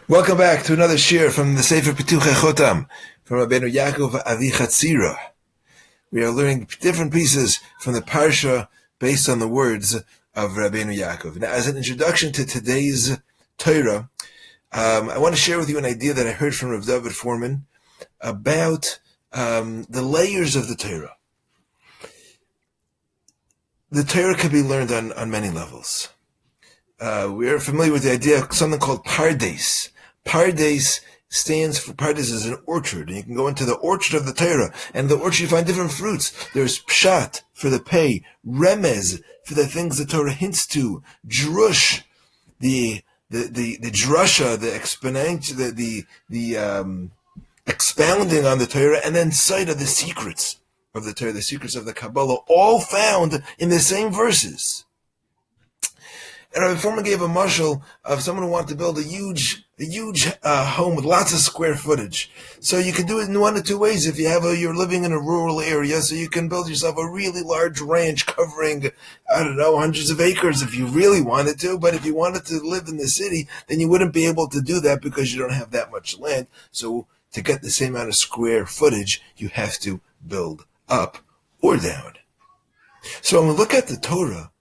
Welcome back to another shir from the Sefer Pituchei Chotam from Rabbi Yakob Abuchazira. We are learning different pieces from the Parsha based on the words of Rabbi Yaakov. Now, as an introduction to today's Torah, I want to share with you an idea that I heard from Rav David Foreman about the layers of the Torah. The Torah can be learned on many levels. We are familiar with the idea of something called Pardes. Pardes is an orchard, and you can go into the orchard of the Torah, and in the orchard you find different fruits. There's Pshat for the pay, Remez for the things the Torah hints to, Drush, the drasha, the exponential, the expounding on the Torah, and then Saytzei, the secrets of the Torah, the secrets of the Kabbalah, all found in the same verses. And Rabbi Foreman gave a mashal of someone who wanted to build a huge home with lots of square footage. So you can do it in one of two ways. If you're living in a rural area, so you can build yourself a really large ranch covering, hundreds of acres if you really wanted to. But if you wanted to live in the city, then you wouldn't be able to do that because you don't have that much land. So to get the same amount of square footage, you have to build up or down. So when we look at the Torah,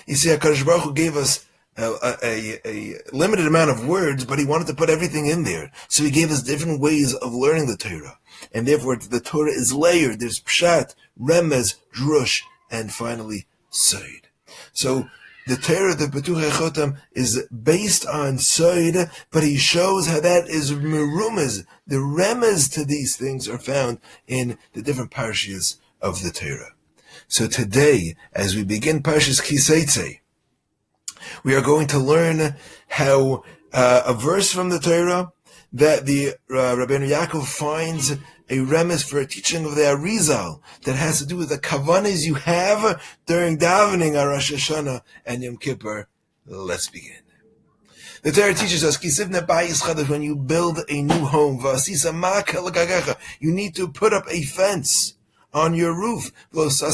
you see, HaKadosh Baruch Hu gave us a limited amount of words, but he wanted to put everything in there. So he gave us different ways of learning the Torah. And therefore, the Torah is layered. There's Pshat, Remez, Drush, and finally, Saytzei. So the Torah, the Pituchei Chotam, is based on Saytzei, but he shows how that is merumez. The Remez to these things are found in the different Parshas of the Torah. So today, as we begin Parshas Saytzei, we are going to learn how a verse from the Torah that the Rabbi Yaakov finds a remez for a teaching of the Arizal that has to do with the kavanas you have during davening on Rosh Hashanah and Yom Kippur. Let's begin. The Torah teaches us, when you build a new home, you need to put up a fence on your roof, so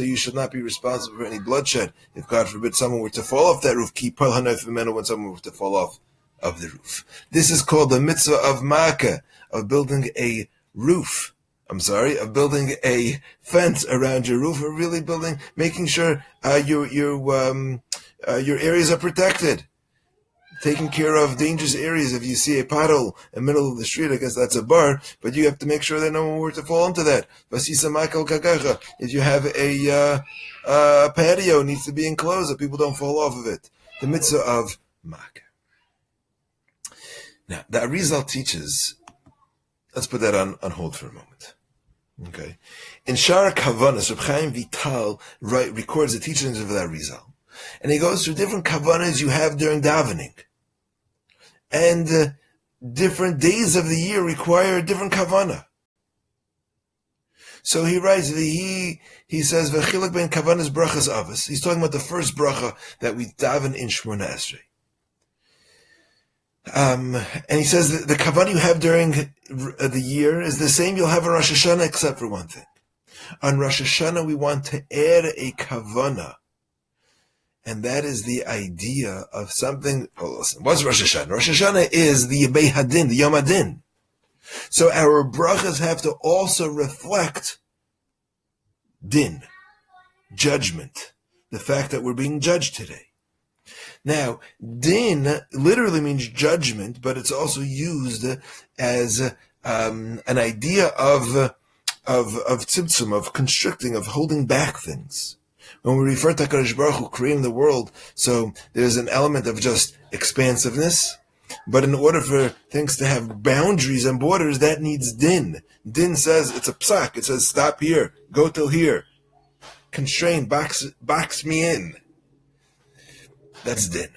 you should not be responsible for any bloodshed. If God forbid someone were to fall off that roof, when someone were to fall off of the roof. This is called the mitzvah of Makkah, of building a fence around your roof, or really making sure your areas are protected. Taking care of dangerous areas. If you see a pothole in the middle of the street, I guess that's a bar, but you have to make sure that no one were to fall into that. If you have a patio, it needs to be enclosed so people don't fall off of it. The mitzvah of Makkah. Now, the Arizal teaches, let's put that on hold for a moment. Okay. In Shara Kavanas, Reb Chaim Vital records the teachings of the Arizal. And he goes through different kavanas you have during davening. And different days of the year require a different kavana. So he writes, he says, V'chilek ben kavanas brachas avos. He's talking about the first bracha that we daven in Shmona Esrei. And he says that the kavana you have during the year is the same you'll have on Rosh Hashanah, except for one thing. On Rosh Hashanah, we want to add a kavana. And that is the idea of something. Oh, listen, what's Rosh Hashanah? Rosh Hashanah is the Yemei Hadin, the Yom Hadin. So our brachas have to also reflect din, judgment, the fact that we're being judged today. Now, din literally means judgment, but it's also used as an idea of tzimtzum, of constricting, of holding back things. When we refer to HaKadosh Baruch Hu creating the world, so there's an element of just expansiveness, but in order for things to have boundaries and borders, that needs din. Din says, it's a psak, it says stop here, go till here, constrain, box me in. That's din.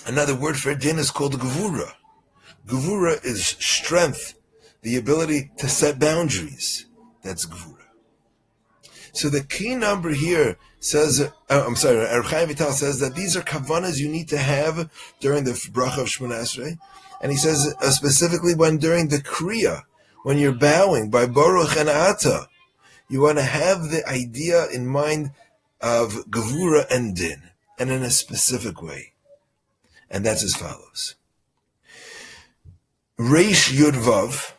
Another word for din is called gevura. Gevura is strength, the ability to set boundaries. That's gevura. So the key number here says, Reb Chaim Vital says that these are kavanas you need to have during the bracha of Shmona Esrei. And he says specifically during the kriya, when you're bowing by Baruch and Ata, you want to have the idea in mind of gevura and din, and in a specific way. and that's as follows. Reish Yud Vav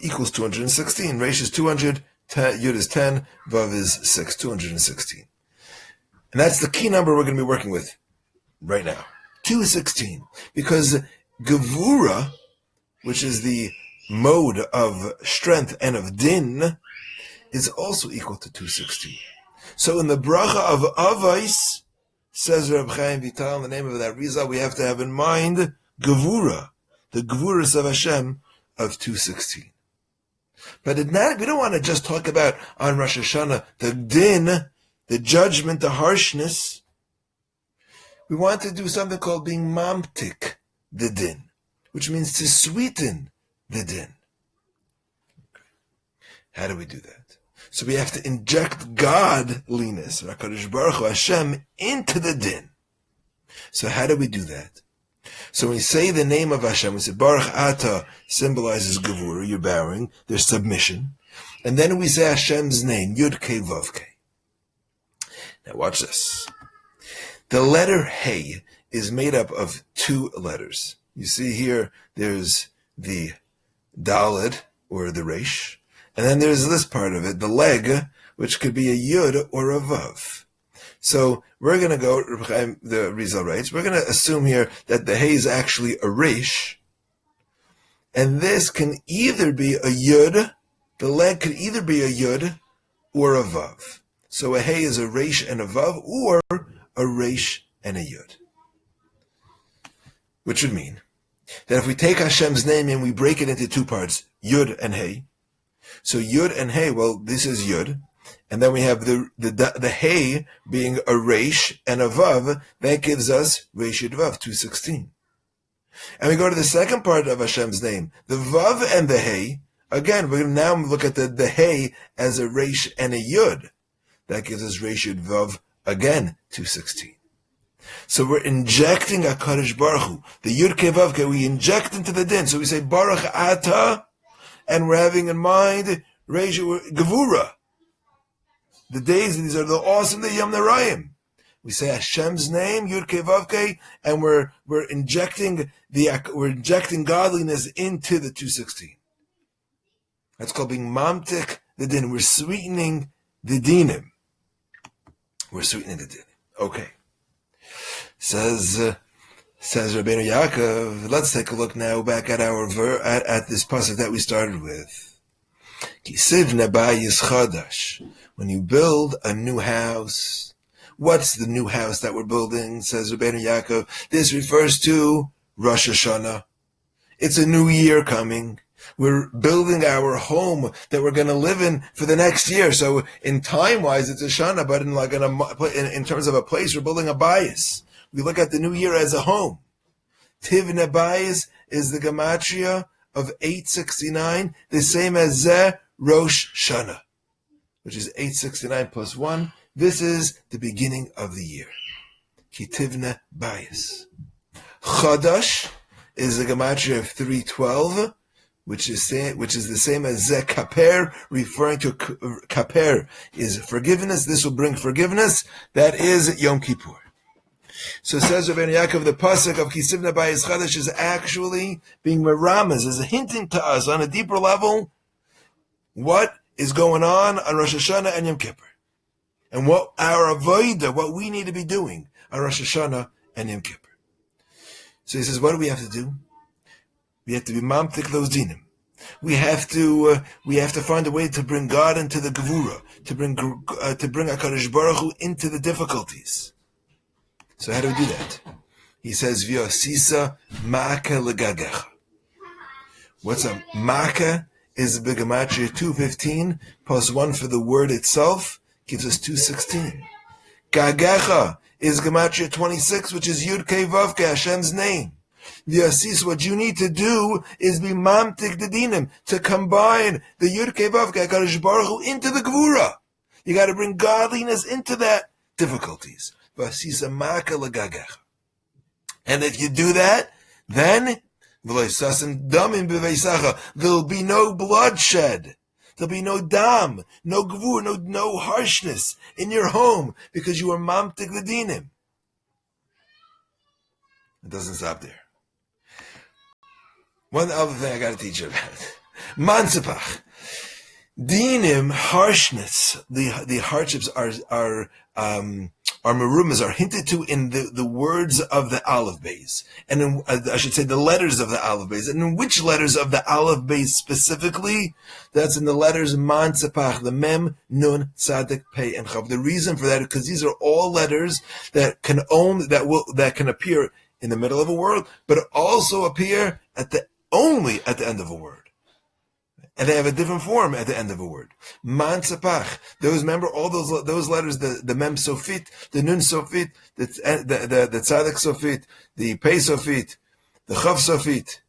equals 216. Reish is 200, Yud is 10, Vav is 6, 216. And that's the key number we're going to be working with right now. 216. Because Gevura, which is the mode of strength and of din, is also equal to 216. So in the bracha of Avos, says Reb Chaim Vital, in the name of that Rizal, we have to have in mind Gevura, the Gevuras of Hashem of 216. But we don't want to just talk about on Rosh Hashanah the din, the judgment, the harshness. We want to do something called being mamtik, the din, which means to sweeten the din. How do we do that? So we have to inject godliness, HaKadosh Baruch Hu, Hashem, into the din. So how do we do that? So when we say the name of Hashem, we say Baruch Ata symbolizes Gevura, you're bowing, there's submission. And then we say Hashem's name, Yud Kei Vav Kei. Now watch this. The letter Hey is made up of two letters. You see here, there's the Daled, or the Resh, and then there's this part of it, the leg, which could be a Yud or a Vav. So we're going to go, the Rizal writes, we're going to assume here that the Hey is actually a Resh, and this can either be a Yud, the leg could either be a Yud or a Vav. So a Hey is a Resh and a Vav, or a Resh and a Yud. Which would mean that if we take Hashem's name and we break it into two parts, Yud and Hey, so Yud and Hey, well, this is Yud, and then we have the Hey being a Resh and a Vav, that gives us Resh Yud Vav, 216. And we go to the second part of Hashem's name, the Vav and the Hey, again, we're going to now look at the Hey as a Resh and a Yud. That gives us Resh Yud Vav, again, 216. So we're injecting HaKadosh Baruch Hu, the Yud Kei Vav Kei, we inject into the din. So we say Baruch Ata, and we're having in mind Reish Gevura. The days, these are the awesome, the Yom Narayim. We say Hashem's name, Yud Kei Vav Kei, and we're injecting godliness into the 216. That's called being mamtik the din. We're sweetening the dinim. We're sweetening the din. Okay. Says Rabbi Yaakov. Let's take a look now back at at this pasuk that we started with. Kisivna bayis chadash. When you build a new house, what's the new house that we're building? Says Rabbi Yaakov. This refers to Rosh Hashanah. It's a new year coming. We're building our home that we're going to live in for the next year. So in time-wise, it's a Shana, but in terms of a place, we're building a bayis. We look at the new year as a home. Tivne bayis is the gematria of 869, the same as Zeh Rosh Shana, which is 869 plus 1. This is the beginning of the year. Kitivne bayis. Chadash is the gematria of 312, which is the same as Zeh Kaper, referring to Kaper is forgiveness. This will bring forgiveness. That is Yom Kippur. So says Rabbi Yaakov, the pasuk of Kisivna Bayis Chadash is actually being meramez, is hinting to us on a deeper level what is going on Rosh Hashanah and Yom Kippur, and what our avodah, what we need to be doing on Rosh Hashanah and Yom Kippur. So he says, what do we have to do? We have to be mamtik those dinim. We have to find a way to bring God into the gevura, to bring HaKadosh Baruch Hu into the difficulties. So how do we do that? He says, V'yosisa ma'aka legagecha. What's a ma'aka? Is the gematria 215 plus 1 for the word itself gives us 216. Gagecha is gematria 26, which is Yud Kei Vav Kei, Hashem's name. V'yasis, what you need to do is be mamtik the dinim, to combine the Yud Kei Vav Kei HaKadosh Baruch Hu into the gevura. You got to bring godliness into that difficulties. V'yasisa ma'aka legagecha. And if you do that, then there'll be no bloodshed. There'll be no dam, no gvur, no harshness in your home because you are mamtik the dinim. It doesn't stop there. One other thing I got to teach you about. Mansepach. Dinim, harshness, the hardships are merumas, are hinted to in the words of the Aleph Beis, and in, I should say the letters of the Aleph Beis. And in which letters of the Aleph Beis specifically? That's in the letters Man Tzapach, the Mem, Nun, Tzadik, Pei, and Chav. The reason for that is because these are all letters that can appear in the middle of a word, but also appear only at the end of a word. And they have a different form at the end of a word. Man Tzapach. Remember all those letters, the Mem Sofit, the Nun Sofit, the Tzadik Sofit, the Pei Sofit, the Chav Sofit.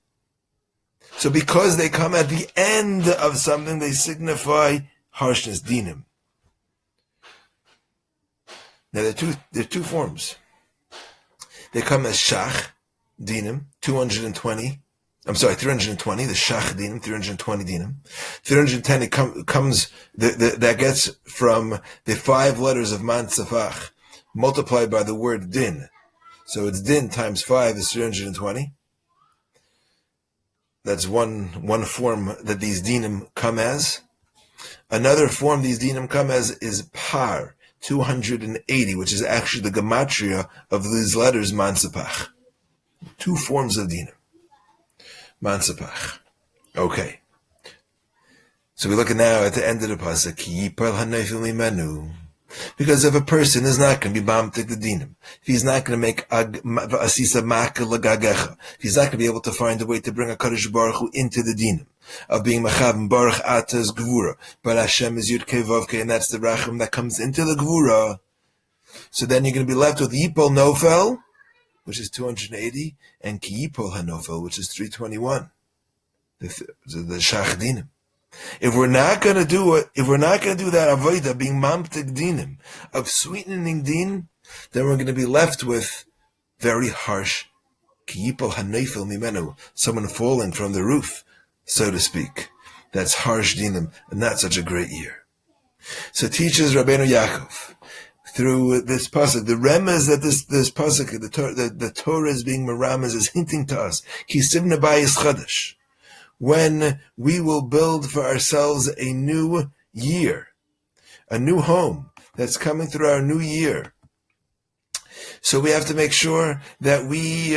So because they come at the end of something, they signify harshness, dinim. Now there are two forms. They come as Shach, dinim, 320, the Shach dinim, 320 dinim. 310, it comes, that gets from the 5 letters of Man Tzafach, multiplied by the word din. So it's din times 5 is 320. That's one form that these dinim come as. Another form these dinim come as is par, 280, which is actually the gematria of these letters Man Tzafach. 2 forms of dinim. Mansepach. Okay. So we're looking now at the end of the pasuk. Because if a person is not going to be mamtik the dinim, if he's not going to make asisa maka lagagecha, if he's not going to be able to find a way to bring a Kadosh Baruch Hu into the dinim of being machav baruch atas gvura, but Hashem is yud kevavke, and that's the racham that comes into the gvura. So then you're going to be left with yipol nofel, which is 280, and Ki Yipol HaNofel, which is 321. The Shach Dinim. If we're not going to do that avodah, being mamtik dinim, of sweetening din, then we're going to be left with very harsh Ki Yipol HaNofel Mimenu, someone falling from the roof, so to speak. That's harsh dinim, and not such a great year. So teaches Rabbeinu Yaakov, through this pasuk, the Remez that this pasuk, the Torah is being meramez, is hinting to us, Kisivna Bayis Chadash, when we will build for ourselves a new year, a new home that's coming through our new year. So we have to make sure that we,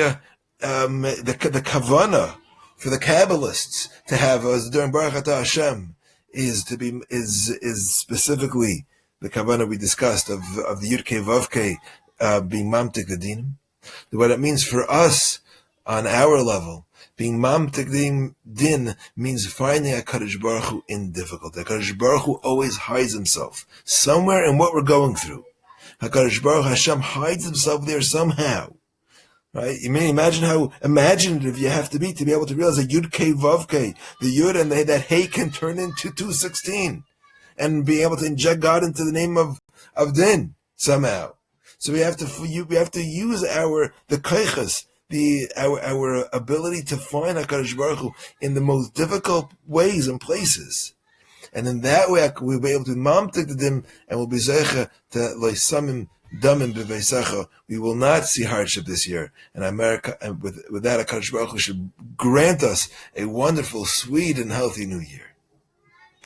the kavanah for the Kabbalists to have us during Baruch Atah Hashem is specifically the kavanah we discussed of the Yudke Vavke being mamtik the dinim. What it means for us on our level, being mamtik din means finding a Kadosh Baruch Hu in difficulty. HaKadosh Baruch Hu always hides himself somewhere in what we're going through. HaKadosh Baruch Hashem hides himself there somehow. Right? You may imagine how imaginative you have to be able to realize that Yudke Vavke, the Yud and that Hey can turn into 216. And be able to inject God into the name of din somehow. So we have to use the kaichas, our ability to find HaKadosh Baruch Hu in the most difficult ways and places. And in that way we'll be able to mamtik the dim, and we'll be zeicha to leisamim damim b'veisecha. We will not see hardship this year. And America, and with that HaKadosh Baruch Hu should grant us a wonderful, sweet, and healthy new year.